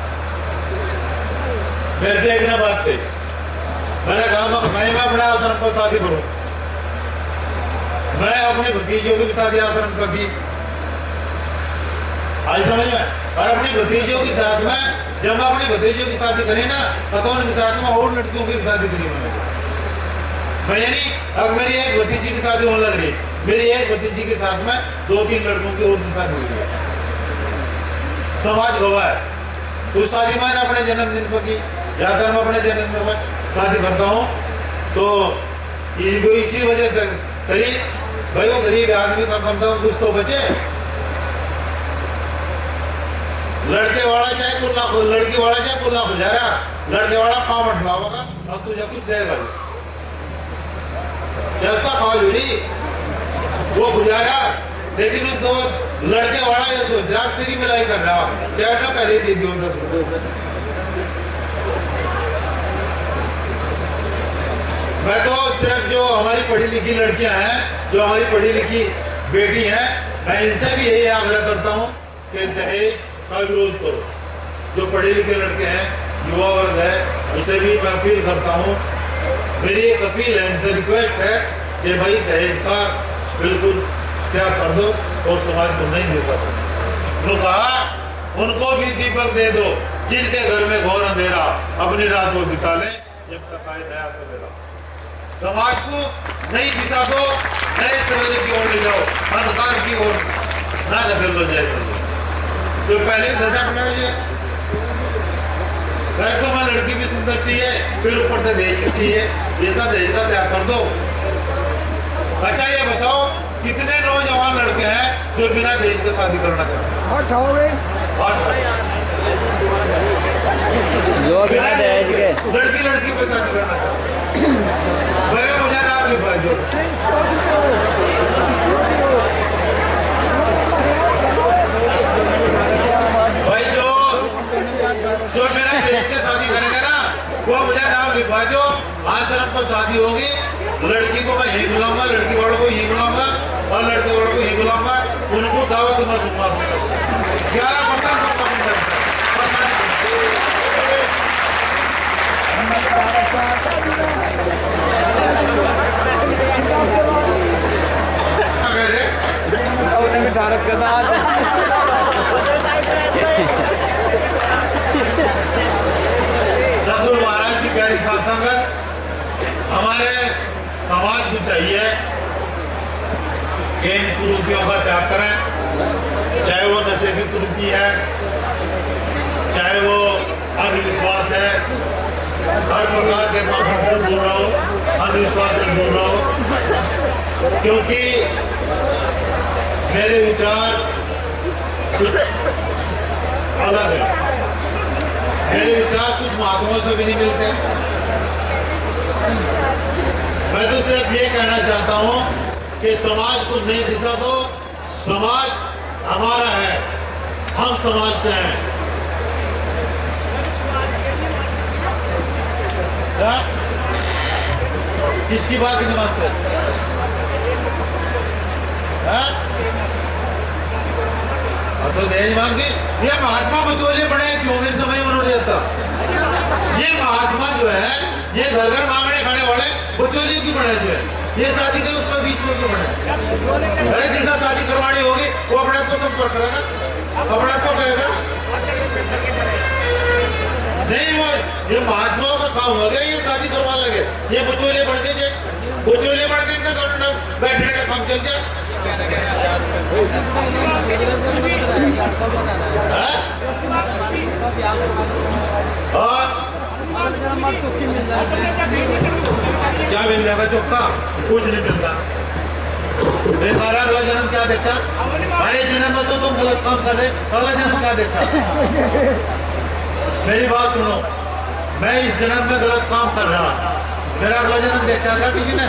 मेरे से एक ना बात थी, मैंने कहा मैं अपने आश्रम पर शादी करूं, मैं अपने भतीजों की भी शादी आश्रम पर की, आज समझ में। और अपनी भतीजों के साथ में जब मैं अपनी भतीजों की शादी करी ना, तो उनके साथ में और लड़कियों की शादी करी मैं, यानी अब मेरी एक भतीजी की शादी होने लग रही, मेरी एक भतीजी के साथ में 2-3 लड़कों की और की शादी हुई है। समाज गवाह है। उस शादी मैंने अपने जन्मदिन पर की, ज्यादातर मैं अपने जन्मदिन पर शादी करता हूँ तो ये इसी वजह से करिए भाई, वो गरीब आदमी का कम से कम कुछ तो बचे। लड़के वाला चाहे कुल लाख, लड़की वाला चाहे कुल लाख गुजारा, लड़के वाला पाँव मटवाओगा और तुझे कुछ देगा जैसा खाओ जूरी वो गुजारा। लेकिन तो लड़के वाला ये सोच रहा तेरी मिलाई कर रहा चाहे ना पहले दे दियो 10 रुपये। मैं तो सिर्फ जो हमारी पढ़ी लिखी लड़कियां हैं, जो हमारी पढ़ी लिखी बेटी हैं, मैं इनसे भी यही आग्रह करता हूं कि दहेज का विरोध करो। जो पढ़े लिखे लड़के हैं, युवा वर्ग है, इसे भी मैं अपील करता हूं। मेरी एक अपील है, इनसे रिक्वेस्ट है कि भाई दहेज का बिल्कुल त्याग कर दो और समाज को नहीं दे सकते। उन्होंने कहा उनको भी दीपक दे दो जिनके घर में घोर अंधेरा, अपनी रात को बिता ले जब तक आए नया सवेरा। समाज को नई दिशा दो, नए सवेरे की ओर ले जाओ, अंधकार की ओर ना धकेल लो। जैसे तो पहले दशा बना पहले तो मैं लड़की भी सुंदर चाहिए, फिर ऊपर से दहेज चाहिए, इसका दहेज का त्याग कर दो। अच्छा ये बताओ कितने नौजवान लड़के हैं जो बिना दहेज के शादी करना चाहते हैं? जो बिना दहेज के लड़की पे शादी करना चाहते हैं। मुझे नाम लिखवा दो। भाई जो बिना दहेज के शादी करेगा ना वो मुझे नाम लिखवा दो। आश्रम पर शादी होगी, लड़की को मैं यही बुलाऊंगा, लड़की वालों को यही बुलाऊंगा और लड़के वालों को यही बुलाऊंगा। उनको दावत मैं दूंगा 11% सदगुरु महाराज की प्यारी साथ संगत, हमारे समाज को चाहिए कि इन कुरीतियों का त्याग करें, चाहे वो नशे की कुरीति है, चाहे वो अंधविश्वास है। हर प्रकार के पापों से दूर रहो, अंधविश्वास से दूर रहो, क्योंकि मेरे विचार कुछ अलग है। मेरे विचार कुछ महात्माओं से भी नहीं मिलते। मैं तो सिर्फ ये कहना चाहता हूं कि समाज को नई दिशा दो। समाज हमारा है, हम समाज से हैं। किसकी बात नहीं मानते? तो दहेज मांगी, ये महात्मा बचोले बड़े क्यों मेरे समय उन्होंने था। ये महात्मा जो है, ये घर घर मांगने खाने वाले बचोले की बड़े जो है, ये शादी के उसमें बीच में क्यों बने? अरे जिसका शादी करवानी होगी वो अपने आप को संपर्क करेगा, अपने आप को कहेगा नहीं। वो ये महात्माओं का काम हो गया, ये शादी करवाने लगे, ये बचोले बढ़ गए, बचोले बढ़ गए, बैठने का काम चल गया। क्या मिल जाएगा? चौका कुछ नहीं मिलता। बेकार अगला जन्म क्या देखा? अरे जन्म में तो तुम गलत काम कर रहे, अगला जन्म क्या देखा? मेरी बात सुनो, मैं इस जन्म में गलत काम कर रहा, मेरा अगला जन्म देखा था किसी ने?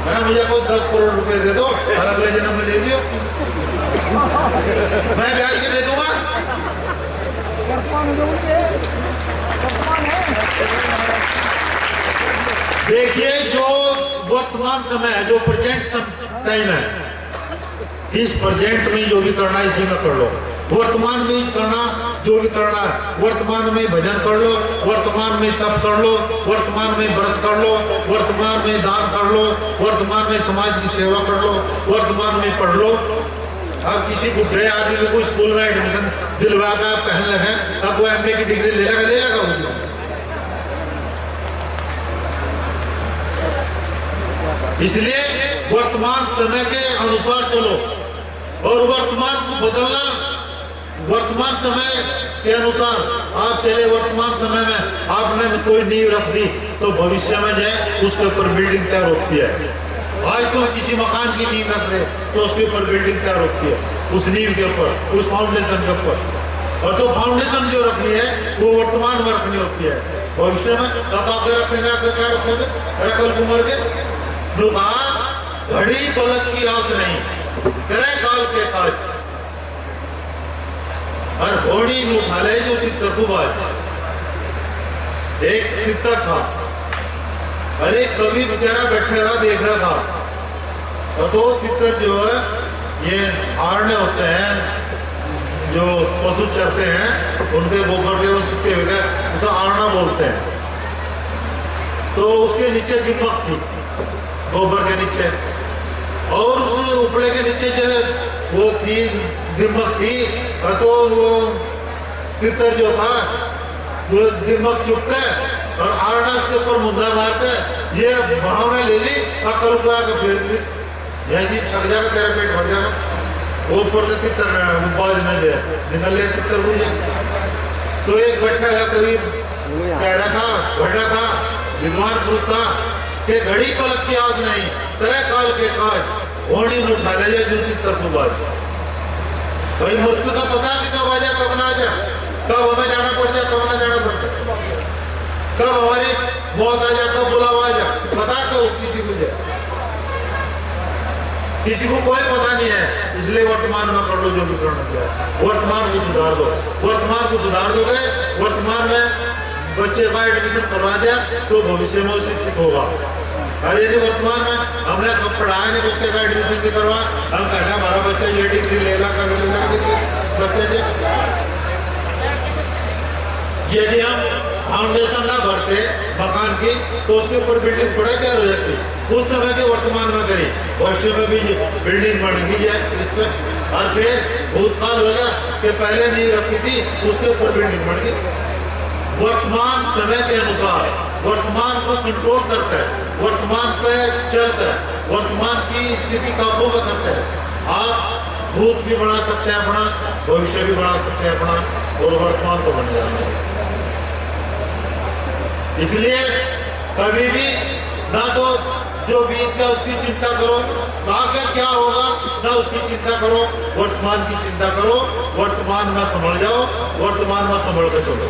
अरे मुझे को 10 करोड़ रुपए दे दो और अगले जन्म में ले लियो, मैं ब्याज के दे दूंगा। देखिए जो वर्तमान समय है, जो प्रेजेंट टाइम है, इस प्रेजेंट में जो भी करना इसी में कर लो। वर्तमान में करना जो भी करना है, वर्तमान में भजन कर लो, वर्तमान में तप कर लो, वर्तमान में व्रत कर लो, वर्तमान में दान कर लो, वर्तमान में समाज की सेवा कर लो, वर्तमान में पढ़ लो। अब किसी बुढ़े आदमी को स्कूल में एडमिशन दिलवा कर पहन लगे, अब वो MA की डिग्री ले लेगा वो। इसलिए वर्तमान समय के अनुसार चलो और वर्तमान को बदलना। वर्तमान समय के अनुसार आप चले, वर्तमान समय में आपने कोई नींव रख दी तो भविष्य में जो है उसके ऊपर बिल्डिंग तैयार होती है। आज तुम किसी मकान की नींव रख रहे तो उसके ऊपर बिल्डिंग तैयार होती है, उस नींव के ऊपर, उस फाउंडेशन के ऊपर। और तो फाउंडेशन जो रखनी है वो वर्तमान में रखनी होती है। भविष्य में तब आगे रखेंगे, आगे क्या रखोगे? कल कुमार के दुआ घड़ी पलक की आस नहीं, करे काल के काज, और घोड़ी में उठा ले जो चित्तर को बाज। एक चित्तर था, अरे कभी बेचारा बैठा हुआ देख रहा था, और दो चित्तर जो है ये आड़ने होते हैं, जो पशु चरते हैं उनके गोबर के सूखे हुए उसे आड़ना बोलते हैं। तो उसके नीचे दीपक थी, गोबर के नीचे, और उस उपड़े के नीचे जो वो थी दिमक थी। तो वो तितर जो था वो दिमक चुप के और आरना के ऊपर मुद्दा मार के ये भावना ले ली और कल को आके फिर से जैसी छक जाएगा, तेरा पेट भर जाएगा, वो ऊपर से तितर बाज न जाए, निकल ले तितर हो जाए। तो एक बैठा है कभी कह रहा था, बढ़ रहा था, विद्वान पुरुष था कि घड़ी पलक की आस नहीं, तरह काल के काज, घोड़ी में उठा ले जाए जो तितर को बाज। भाई मृत्यु का पता कि कब आ जाए, कब ना आ जाए, कब हमें जाना पड़ जाए, कब ना जाना पड़ जाए, कब हमारी मौत आ जाए, कब बुलावा आ जाए, पता तो किसी को जाए, किसी को कोई पता नहीं है। इसलिए वर्तमान में कर लो जो भी करना चाहिए, वर्तमान को सुधार दो। वर्तमान को सुधार दोगे, वर्तमान में बच्चे का एडमिशन करवा दिया तो भविष्य में वो शिक्षित होगा। अरे यदि वर्तमान में हमने कब पढ़ाया नहीं बच्चे का एडमिशन नहीं करवा, हम कहना हमारा बच्चा ये डिग्री लेगा बच्चे से। यदि हम फाउंडेशन ना भरते मकान की तो उसके ऊपर बिल्डिंग थोड़ा तैयार हो जाती। उस समय के वर्तमान में करी, भविष्य में भी बिल्डिंग बनेगी जाए इस पे, और फिर भूतकाल होगा कि पहले नहीं रखी थी उसके ऊपर बिल्डिंग बन गई। वर्तमान समय के अनुसार वर्तमान को कंट्रोल करता है, वर्तमान पे चलता है, वर्तमान की स्थिति काबू में करता है। आप भूत भी बना सकते हैं अपना, भविष्य भी बना सकते हैं अपना, और वर्तमान को बन जाना है। इसलिए कभी भी ना तो जो बीत गया उसकी चिंता करो, आगे क्या होगा ना उसकी चिंता करो, वर्तमान की चिंता करो, वर्तमान में संभल जाओ, वर्तमान में संभल कर चलो।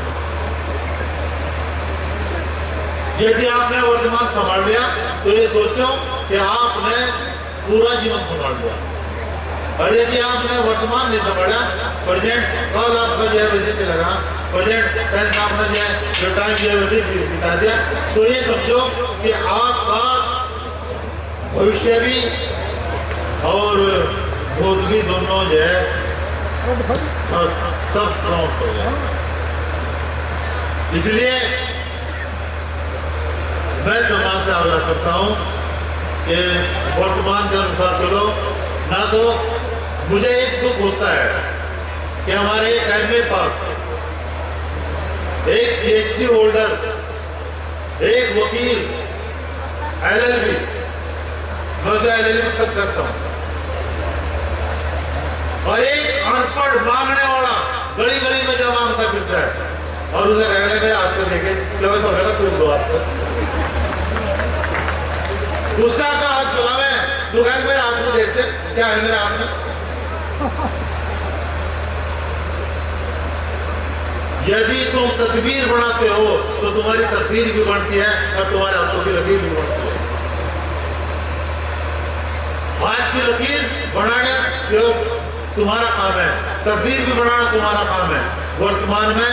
यदि आपने वर्तमान संभाल लिया तो ये सोचो कि आपने पूरा जीवन संभाल लिया। और यदि आपने वर्तमान नहीं संभाला, प्रेजेंट कल आपका जो है वैसे चलेगा, प्रेजेंट टेंस आपने जो टाइम जो है वैसे बिता दिया, तो ये समझो कि आपका भविष्य भी और भूत भी दोनों जो है सब समाप्त हो गया। इसलिए मैं समाज से आग्रह करता हूं कि वर्तमान के अनुसार चलो। ना तो मुझे एक दुख होता है कि हमारे एक एमए पास, एक पीएचडी होल्डर, एक वकील, एलएलबी, मैं उसे एलएलबी तक करता हूं, और एक अनपढ़ मांगने वाला गली गली में जब मांगता फिरता है और उसे कहने मेरे हाथ को देखे तो समझेगा तुम दो हाथ को, उसका का हाथ चलावे, तू कह मेरे हाथ को देखते क्या है मेरे हाथ में। यदि तुम तस्वीर बनाते हो तो तुम्हारी तस्वीर भी बनती है और तुम्हारे हाथों की लकीर भी बनती है। हाथ की लकीर बनाना जो तुम्हारा काम है, तस्वीर भी बनाना तुम्हारा काम है। वर्तमान में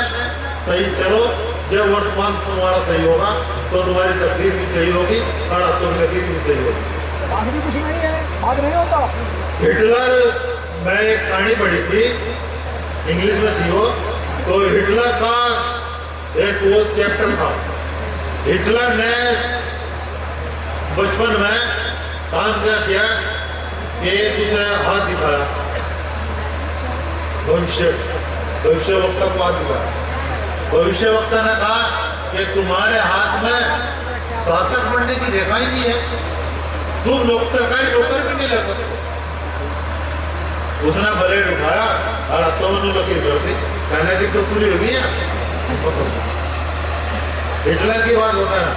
सही चलो, जब वर्तमान तुम्हारा सही होगा तो तुम्हारी तकदीर भी सही होगी और हाथों की लकीर भी सही होगी। बात भी कुछ नहीं है, बात नहीं होता। हिटलर, मैं एक कहानी पढ़ी थी, इंग्लिश में थी वो, तो हिटलर का एक वो चैप्टर था। हिटलर ने बचपन में काम क्या किया कि उसे हाथ दिखाया, भविष्यवक्ता को हाथ दिखाया। भविष्यवक्ता ने कहा कि तुम्हारे हाथ में शासक बनने की रेखा ही नहीं है, तुम सरकारी नौकर भी नहीं लग। उसने ब्लेड उठाया और हाथों में लकीर कर दी। कहने की तो पूरी होगी है। हिटलर की बात होता है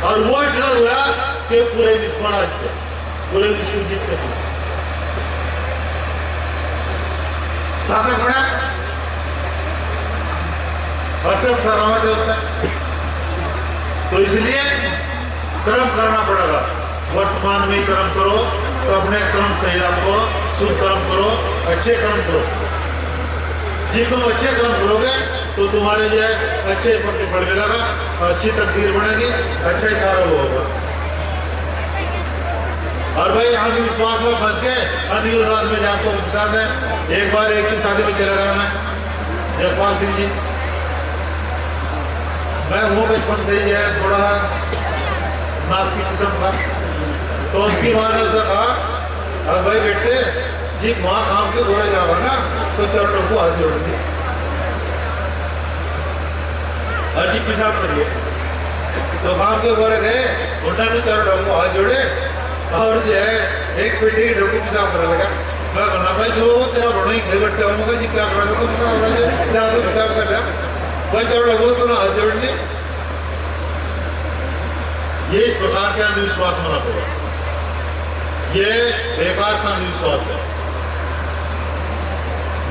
और वो हिटलर हुआ कि पूरे विश्व में राज किया, पूरे विश्व जीत के शासक बना और सब सराहते होता है। तो इसलिए कर्म करना पड़ेगा, वर्तमान में ही कर्म करो तो अपने कर्म सही रखो, शुभ कर्म करो, अच्छे कर्म करो। जी तुम अच्छे कर्म करोगे तो तुम्हारे जो है अच्छे प्रतिफल मिलेगा, अच्छी तकदीर बनेगी, अच्छा ही कार्य होगा। और भाई अंधविश्वास में फंस के अंधविश्वास में जाकर बता दें। एक बार एक की शादी में चला गया मैं, जगपाल सिंह जी, मैं वो बचपन से ही है थोड़ा नास्तिक किस्म का। तो उसकी माँ ने उसे कहा अब भाई बेटे जी वहाँ काम के घोड़े जाओगा ना तो चरणों को हाथ जोड़ दिए और जी पेशाब करिए। तो काम के घोड़े गए, उन्होंने चरणों को हाथ जोड़े और जो है एक पेटी की ढोकी पेशाब करने लगा। मैं कहना भाई जो तेरा बड़ा ही घर बैठे होगा जी क्या करा तो पेशाब कर लिया भाई चढ़ लगो तो ना हाथ जोड़ दिए। ये इस प्रकार के अंधविश्वास में ना पड़ा, ये बेकार का अंधविश्वास है।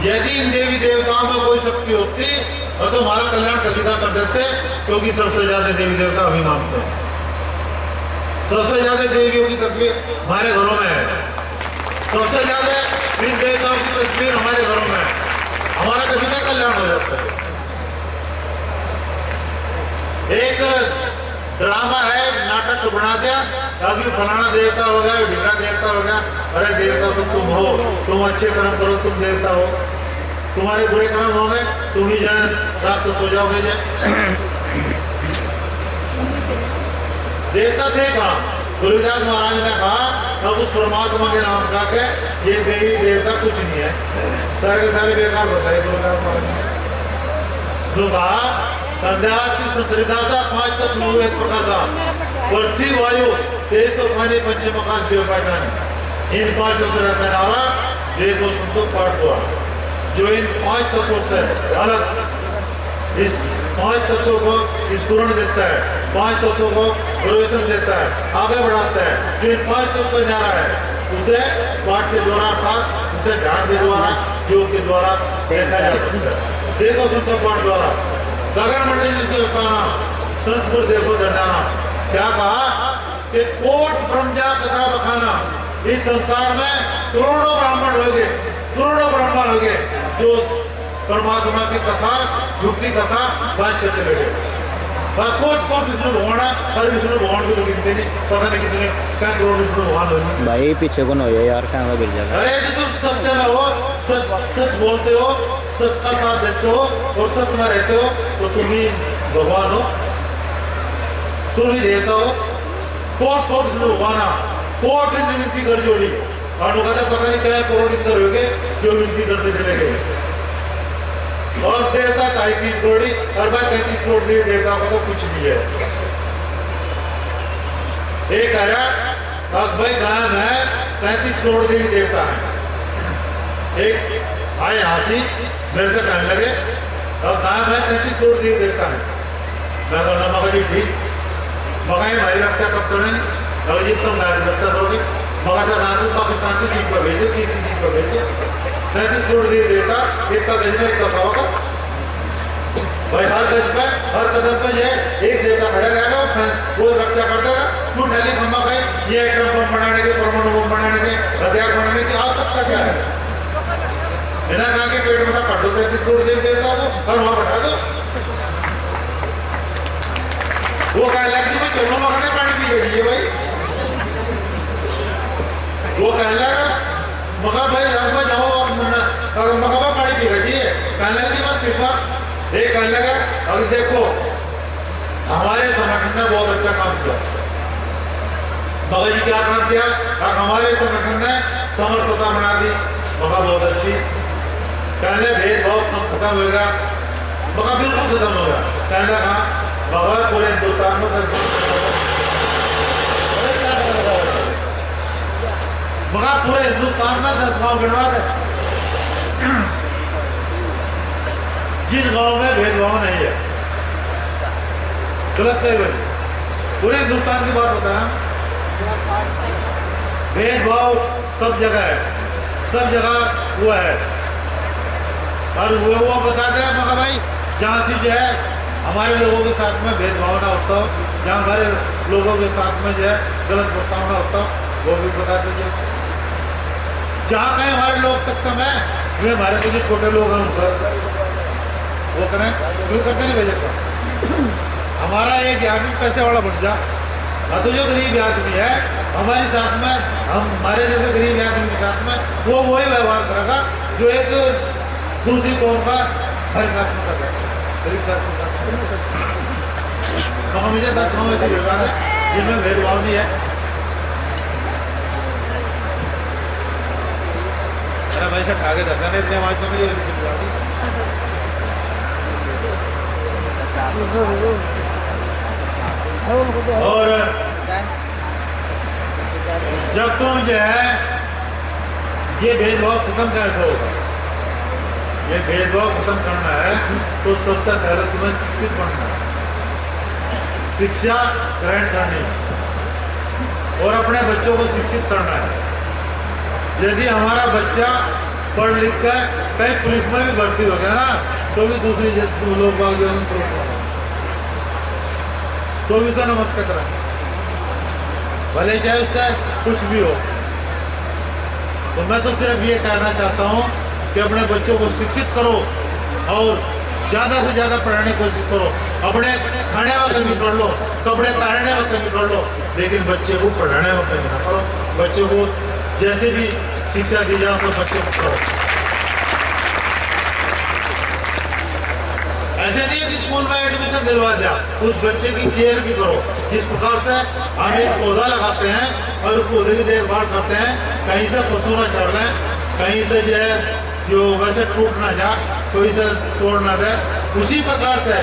यदि इन देवी देवताओं में कोई शक्ति होती और तो हमारा कल्याण कलिका कर देते, क्योंकि सबसे ज्यादा देवी देवता हम ही मानते हैं। सबसे ज्यादा देवियों की तस्वीर हमारे घरों में है, सबसे ज्यादा इन देवताओं की तस्वीर हमारे घरों में है। हमारा कलिका कल्याण हो जाता है। एक ड्रामा है, नाटक बना दिया, अभी फलाना देवता हो गया, ढीला देवता हो गया। अरे देवता तो तुम हो, तुम अच्छे कर्म करो तुम देवता हो, तुम्हारे बुरे कर्म हो गए तुम ही जाए राक्षस हो जाओगे। देवता थे कहा, गुरुदास महाराज ने कहा अब उस परमात्मा के नाम का के ये देवी देवता कुछ नहीं है, सारे के सारे बेकार बताए गुरुदास महाराज ने। जो कहा संध्या की संतरिदाता 5 तत्व हुए एक प्रकार था, पृथ्वी वायु तेज पानी पंचमकाश देव पहचान। इन 5 तत्व रहता है नारा देखो सुनतो पाठ हुआ जो इन 5 तत्वों से अलग इस 5 तत्वों को स्फुरण देता है, 5 तत्वों को प्रवेशन देता है, आगे बढ़ाता है। जो इन 5 तत्व से न्यारा है उसे पाठ के द्वारा अर्थात उसे ध्यान के द्वारा योग के द्वारा देखा जा सकता है। देखो सुनतो पाठ द्वारा गगन मंडल के उठाना संतपुर देखो दर्जाना। क्या कहा कि कोट ब्रह्मजा कथा बखाना। इस संसार में करोड़ों ब्राह्मण हो गए, करोड़ों ब्राह्मण हो गए जो परमात्मा की कथा झूठी कथा बाज कर चले गए। कोट विष्णु भगवान हर विष्णु भगवान को तो गिनते नहीं, पता नहीं कितने क्या करोड़ विष्णु भगवान हो भाई पीछे को न हो यार, कैमरा गिर जाएगा। अरे तुम सत्य में हो, सच बोलते हो, सत्य का साथ देते हो और सत्य में रहते हो तो तुम ही भगवान हो, तुम ही देवता हो। कोट भगवान कोट विनती कर जोड़ी और पता नहीं क्या करोड़ इंदर हो गए जो विनती करते चले गए। और देवता 33 करोड़ और भाई 35 करोड़ देवता का तो कुछ नहीं है। एक कह रहा अब भाई गांव है 35 करोड़ देवी देवता है। एक आए हाथी मेरे से कहने लगे और गांव है 33 करोड़ देवी देवता है। मैं कहना मगर जी ठीक, मगर हमारी रक्षा कब करें? अगर जी तुम गाय रक्षा करोगे मगर से गांव पाकिस्तान की सीट पर भेजो, चीन की सीट पर भेजो। 35 करोड़ देवी देवता एक का गज में एक का सवा का भाई, हर गज पर हर कदम पर ये एक देवता खड़ा रहेगा, वो रक्षा कर देगा। तू ठहली खम्मा खाए ये एटम बम बनाने के, परमाणु बम बनाने के, हथियार बनाने की आवश्यकता क्या है? बिना कहा के पेट में काट दो 35 करोड़ देवी देवताओं को और वहां बैठा दो। वो कह लगी मैं चलो मखने पानी पी गई भाई, वो कह लगा मगर भाई रात में जाओ मखबा पानी पी गई है, कहने लगी बस पीपा। एक कहने लगा अगर देखो हमारे संगठन ने बहुत अच्छा काम किया। बाबा जी क्या काम किया? हमारे संगठन ने समरसता बना दी, मगर बहुत अच्छी। कहने भेदभाव खत्म होगा, मगर बिल्कुल खत्म होगा। कहने लगा बाबा पूरे हिंदुस्तान में 10 मगर पूरे हिंदुस्तान में 10 गाँव गिनवा दे। जिन गांव में भेदभाव नहीं है, गलत कहीं बनी, पूरे हिंदुस्तान की बात बता रहा, भेदभाव सब जगह है, सब जगह हुआ है। और वो बताते हैं मगर भाई जहाँ से जो है हमारे लोगों के साथ में भेदभाव ना होता हो, जहाँ हमारे लोगों के साथ में जो है गलत बर्ताव ना होता हो, वो भी बता दीजिए। जहाँ कहीं हमारे लोग सक्षम है, वे हमारे तो जो छोटे लोग हैं उनका वो करें, क्यों करते नहीं भेजे? हमारा एक आदमी पैसे वाला बन जा, और तो जो गरीब आदमी है हमारे साथ में, हम हमारे जैसे गरीब आदमी के साथ में वो वही व्यवहार करेगा जो एक दूसरी कौम का हर साथ में कर गरीब साथ में तो हमेशा 10 गाँव ऐसे व्यवहार है जिनमें भेदभाव नहीं है। भाई से आगे धक्का नहीं इतने आवाज तो मुझे और जब तुम जो है ये भेदभाव खत्म कैसे होगा, ये भेदभाव खत्म करना है तो सबसे पहले तुम्हें शिक्षित बनना है, शिक्षा ग्रहण करनी है और अपने बच्चों को शिक्षित करना है। यदि हमारा बच्चा पढ़ लिख कर कहीं पुलिस में भी भर्ती हो गया ना तो भी दूसरी लोग बाग जो तो भी उसका नमस्कार करें, भले चाहे उसका कुछ भी हो। तो मैं तो सिर्फ ये कहना चाहता हूँ कि अपने बच्चों को शिक्षित करो और ज़्यादा से ज़्यादा पढ़ाने की कोशिश करो। अपने खाने में कमी कर लो, कपड़े पहनने में कमी कर लो, लेकिन बच्चे को पढ़ाने में कमी ना करो। बच्चों को जैसे भी शिक्षा दी जाए तो बच्चों को पढ़ो। ऐसे नहीं है कि स्कूल में एडमिशन दिलवा दिया, उस बच्चे की केयर भी करो। जिस प्रकार से हम एक पौधा लगाते हैं और उस पौधे की देखभाल करते हैं, कहीं से पशु ना चढ़ रहे, कहीं से जो है जो वैसे टूट ना जाए, कोई से तोड़ ना दे, उसी प्रकार से